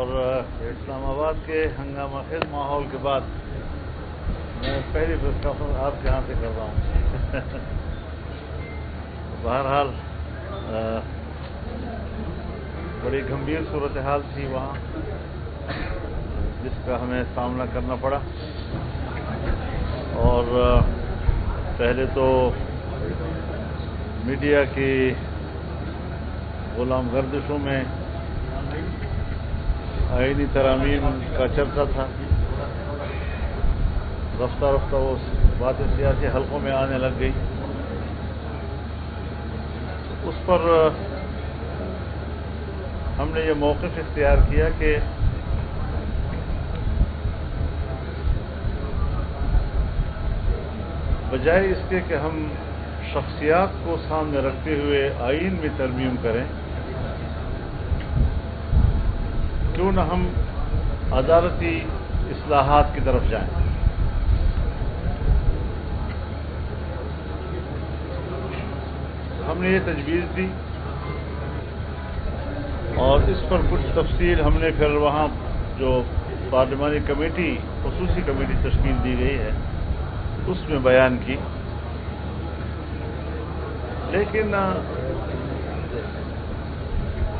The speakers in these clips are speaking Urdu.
اور اسلام آباد کے ہنگامہ خیز ماحول کے بعد میں پہلی پریس کانفرنس آپ کے یہاں سے کر رہا ہوں. بہرحال بڑی گمبھیر صورتحال تھی وہاں جس کا ہمیں سامنا کرنا پڑا. اور پہلے تو میڈیا کی غلام گردشوں میں آئینی ترامیم کا چرچا تھا. رفتہ رفتہ وہ باتیں سیاسی حلقوں میں آنے لگ گئی. اس پر ہم نے یہ موقف اختیار کیا کہ بجائے اس کے کہ ہم شخصیات کو سامنے رکھتے ہوئے آئین میں ترمیم کریں، کیوں نہ ہم عدالتی اصلاحات کی طرف جائیں. ہم نے یہ تجویز دی اور اس پر کچھ تفصیل ہم نے پھر وہاں جو پارلیمانی کمیٹی خصوصی کمیٹی تشکیل دی گئی ہے اس میں بیان کی. لیکن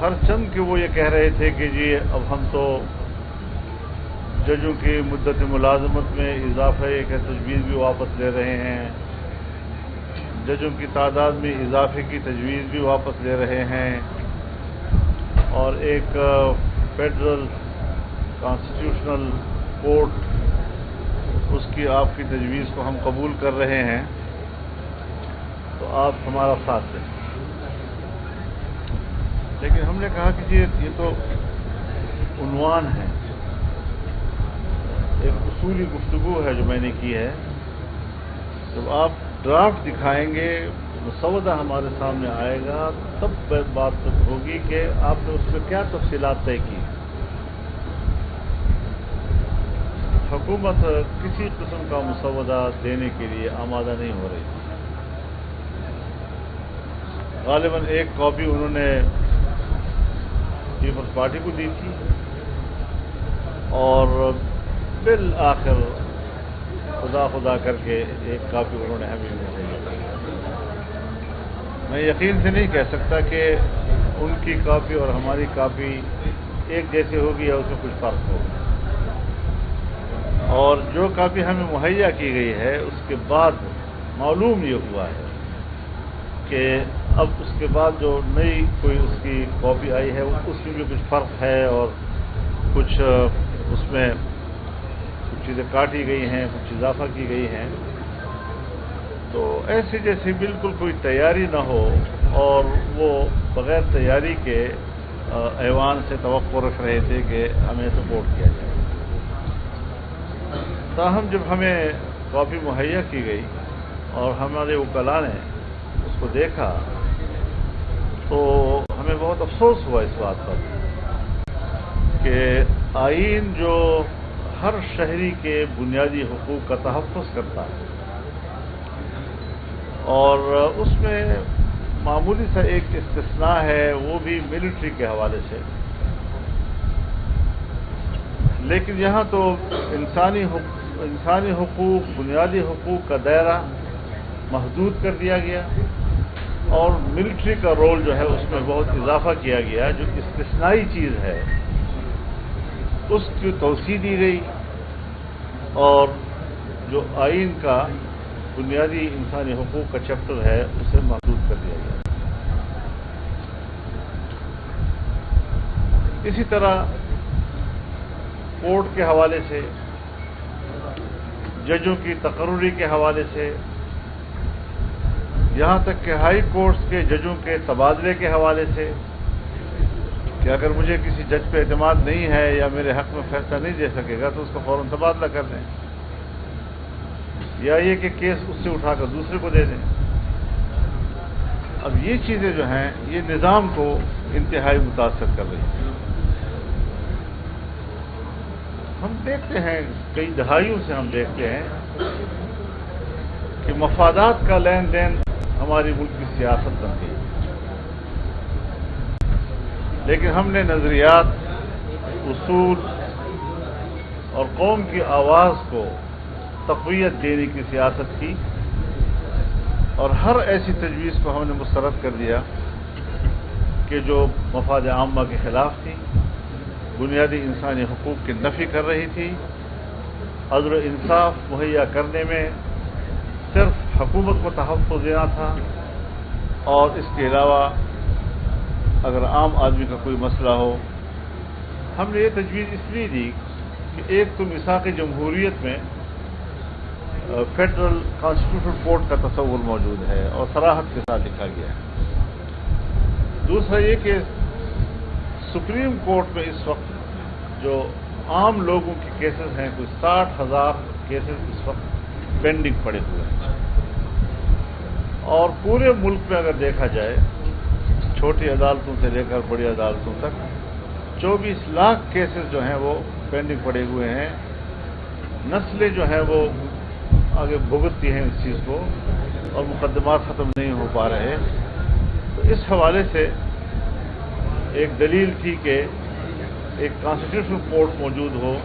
ہر چند کے وہ یہ کہہ رہے تھے کہ جی اب ہم تو ججوں کی مدت ملازمت میں اضافے کا تجویز بھی واپس لے رہے ہیں، ججوں کی تعداد میں اضافے کی تجویز بھی واپس لے رہے ہیں، اور ایک فیڈرل کانسٹیٹیوشنل کورٹ اس کی آپ کی تجویز کو ہم قبول کر رہے ہیں، تو آپ ہمارا ساتھ دیں. لیکن ہم نے کہا کہ جی یہ تو عنوان ہے، ایک اصولی گفتگو ہے جو میں نے کی ہے. جب آپ ڈرافٹ دکھائیں گے، مسودہ ہمارے سامنے آئے گا، تب بات ہوگی کہ آپ نے اس میں کیا تفصیلات طے کی. حکومت کسی قسم کا مسودہ دینے کے لیے آمادہ نہیں ہو رہی. غالباً ایک کاپی انہوں نے پیپلز پارٹی کو دی تھی اور بالآخر خدا کر کے ایک کاپی انہوں نے ہمیں بھیجی. میں یقین سے نہیں کہہ سکتا کہ ان کی کاپی اور ہماری کاپی ایک جیسی ہوگی یا اس میں کچھ فرق ہوگا. اور جو کاپی ہمیں مہیا کی گئی ہے اس کے بعد معلوم یہ ہوا ہے کہ اب اس کے بعد جو نئی کوئی اس کی کاپی آئی ہے اس میں بھی کچھ فرق ہے اور کچھ اس میں کچھ چیزیں کاٹی گئی ہیں، کچھ اضافہ کی گئی ہیں. تو ایسے جیسے بالکل کوئی تیاری نہ ہو اور وہ بغیر تیاری کے ایوان سے توقع رکھ رہے تھے کہ ہمیں سپورٹ کیا جائے. تاہم جب ہمیں کاپی مہیا کی گئی اور ہمارے وکلاء نے اس کو دیکھا تو ہمیں بہت افسوس ہوا اس بات پر کہ آئین جو ہر شہری کے بنیادی حقوق کا تحفظ کرتا ہے اور اس میں معمولی سا ایک استثناء ہے، وہ بھی ملٹری کے حوالے سے، لیکن یہاں تو انسانی حقوق بنیادی حقوق کا دائرہ محدود کر دیا گیا اور ملٹری کا رول جو ہے اس میں بہت اضافہ کیا گیا. جو استثنائی چیز ہے اس کی توسیع دی گئی اور جو آئین کا بنیادی انسانی حقوق کا چیپٹر ہے اسے محدود کر دیا گیا. اسی طرح کورٹ کے حوالے سے، ججوں کی تقرری کے حوالے سے، یہاں تک کہ ہائی کورٹس کے ججوں کے تبادلے کے حوالے سے کہ اگر مجھے کسی جج پہ اعتماد نہیں ہے یا میرے حق میں فیصلہ نہیں دے سکے گا تو اس کو فوراً تبادلہ کر دیں، یا یہ کہ کیس اس سے اٹھا کر دوسرے کو دے دیں. اب یہ چیزیں جو ہیں یہ نظام کو انتہائی متاثر کر رہی ہیں. ہم دیکھتے ہیں، کئی دہائیوں سے ہم دیکھتے ہیں کہ مفادات کا لین دین ہماری ملک کی سیاست بن گئی، لیکن ہم نے نظریات اصول اور قوم کی آواز کو تقویت دینے کی سیاست کی، اور ہر ایسی تجویز کو ہم نے مسترد کر دیا کہ جو مفاد عامہ کے خلاف تھی، بنیادی انسانی حقوق کی نفی کر رہی تھی، عدل و انصاف مہیا کرنے میں صرف حکومت کو تحفظ دینا تھا، اور اس کے علاوہ اگر عام آدمی کا کوئی مسئلہ ہو، ہم نے یہ تجویز اس لیے دی کہ ایک تو میثاق جمہوریت میں فیڈرل کانسٹیٹیوشنل کورٹ کا تصور موجود ہے اور صراحت کے ساتھ لکھا گیا ہے۔ دوسرا یہ کہ سپریم کورٹ میں اس وقت جو عام لوگوں کے کیسز ہیں، کوئی 60,000 کیسز اس وقت پینڈنگ پڑے ہوئے ہیں، اور پورے ملک میں اگر دیکھا جائے چھوٹی عدالتوں سے لے کر بڑی عدالتوں تک 24 لاکھ کیسز جو ہیں وہ پینڈنگ پڑے ہوئے ہیں۔ نسلیں جو ہیں وہ آگے بھگتتی ہیں اس چیز کو، اور مقدمات ختم نہیں ہو پا رہے۔ تو اس حوالے سے ایک دلیل تھی کہ ایک کانسٹیٹیوشنل کورٹ موجود ہو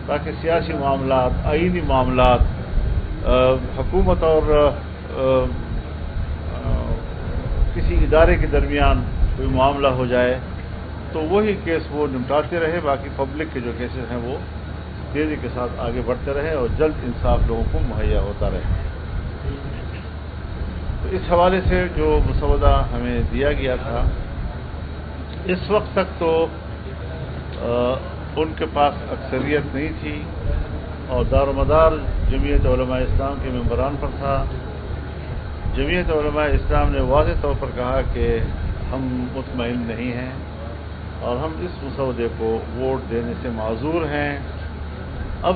تاکہ سیاسی معاملات، آئینی معاملات، حکومت اور کسی ادارے کے درمیان کوئی معاملہ ہو جائے تو وہی کیس وہ نمٹاتے رہے، باقی پبلک کے جو کیسز ہیں وہ تیزی کے ساتھ آگے بڑھتے رہے اور جلد انصاف لوگوں کو مہیا ہوتا رہے۔ تو اس حوالے سے جو مسودہ ہمیں دیا گیا تھا، اس وقت تک تو ان کے پاس اکثریت نہیں تھی، اور دار و مدار جمعیت علماء اسلام کے ممبران پر تھا۔ جمعیت علماء اسلام نے واضح طور پر کہا کہ ہم مطمئن نہیں ہیں اور ہم اس مسودے کو ووٹ دینے سے معذور ہیں۔ اب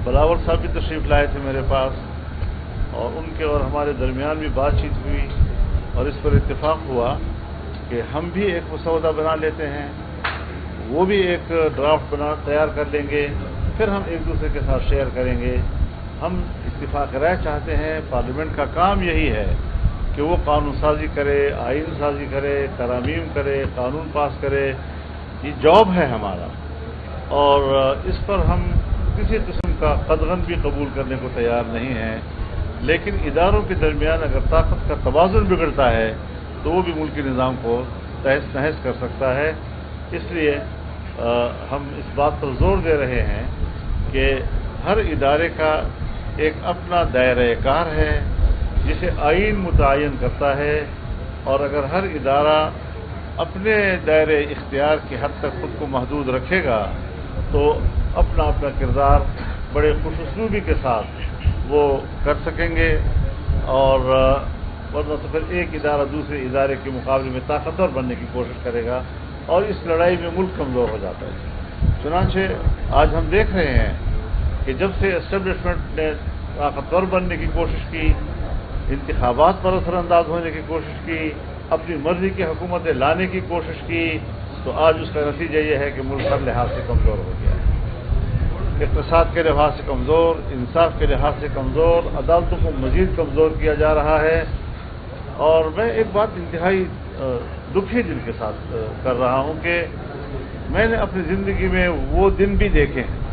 بلاول صاحب بھی تشریف لائے تھے میرے پاس، اور ان کے اور ہمارے درمیان بھی بات چیت ہوئی، اور اس پر اتفاق ہوا کہ ہم بھی ایک مسودہ بنا لیتے ہیں، وہ بھی ایک ڈرافٹ تیار کر لیں گے، پھر ہم ایک دوسرے کے ساتھ شیئر کریں گے۔ ہم اتفاق رائے چاہتے ہیں، پارلیمنٹ کا کام یہی ہے کہ وہ قانون سازی کرے، آئین سازی کرے، ترامیم کرے، قانون پاس کرے، یہ جاب ہے ہمارا، اور اس پر ہم کسی قسم کا قدغن بھی قبول کرنے کو تیار نہیں ہیں۔ لیکن اداروں کے درمیان اگر طاقت کا توازن بگڑتا ہے تو وہ بھی ملکی نظام کو تہس نہس کر سکتا ہے۔ اس لیے ہم اس بات پر زور دے رہے ہیں کہ ہر ادارے کا ایک اپنا دائرہ کار ہے جسے آئین متعین کرتا ہے، اور اگر ہر ادارہ اپنے دائرہ اختیار کی حد تک خود کو محدود رکھے گا تو اپنا اپنا کردار بڑے خوش اسلوبی کے ساتھ وہ کر سکیں گے، اور ورنہ تو پھر ایک ادارہ دوسرے ادارے کے مقابلے میں طاقتور بننے کی کوشش کرے گا، اور اس لڑائی میں ملک کمزور ہو جاتا ہے۔ چنانچہ آج ہم دیکھ رہے ہیں کہ جب سے اسٹیبلشمنٹ نے طاقتور بننے کی کوشش کی، انتخابات پر اثر انداز ہونے کی کوشش کی، اپنی مرضی کی حکومتیں لانے کی کوشش کی، تو آج اس کا نتیجہ یہ ہے کہ ملک ہر لحاظ سے کمزور ہو گیا ہے۔ اقتصاد کے لحاظ سے کمزور، انصاف کے لحاظ سے کمزور، عدالتوں کو مزید کمزور کیا جا رہا ہے۔ اور میں ایک بات انتہائی دکھی دل کے ساتھ کر رہا ہوں کہ میں نے اپنی زندگی میں وہ دن بھی دیکھے ہیں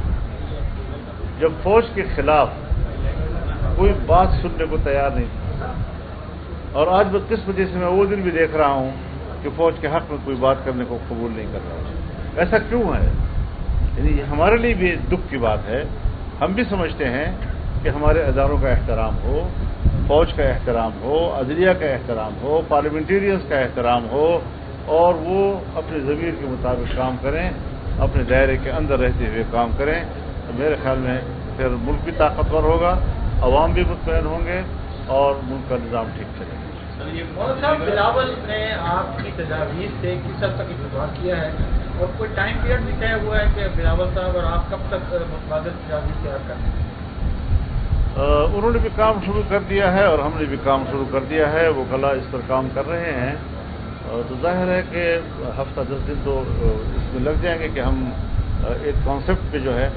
جب فوج کے خلاف کوئی بات سننے کو تیار نہیں تھا، اور آج بدقسمتی سے میں وہ دن بھی دیکھ رہا ہوں کہ فوج کے حق میں کوئی بات کرنے کو قبول نہیں کر رہا۔ ایسا کیوں ہے؟ یعنی یہ ہمارے لیے بھی دکھ کی بات ہے۔ ہم بھی سمجھتے ہیں کہ ہمارے اداروں کا احترام ہو، فوج کا احترام ہو، عدلیہ کا احترام ہو، پارلیمنٹیرینز کا احترام ہو، اور وہ اپنے ضمیر کے مطابق کام کریں، اپنے دائرے کے اندر رہتے ہوئے کام کریں، تو میرے خیال میں پھر ملک بھی طاقتور ہوگا، عوام بھی مطمئن ہوں گے، اور ملک کا نظام ٹھیک چلے گا۔ مولانا صاحب، بلاول نے آپ کی تجاویز سے کس حد تک اتفاق کیا ہے، اور کوئی ٹائم پیریڈ بھی طے ہوا ہے کہ بلاول صاحب اور آپ کب تک متبادل تجاویز تیار کریں؟ انہوں نے بھی کام شروع کر دیا ہے اور ہم نے بھی کام شروع کر دیا ہے، وہ کلا اس پر کام کر رہے ہیں، تو ظاہر ہے کہ ہفتہ 10 دن تو اس میں لگ جائیں گے کہ ہم ایک کانسیپٹ پہ جو ہے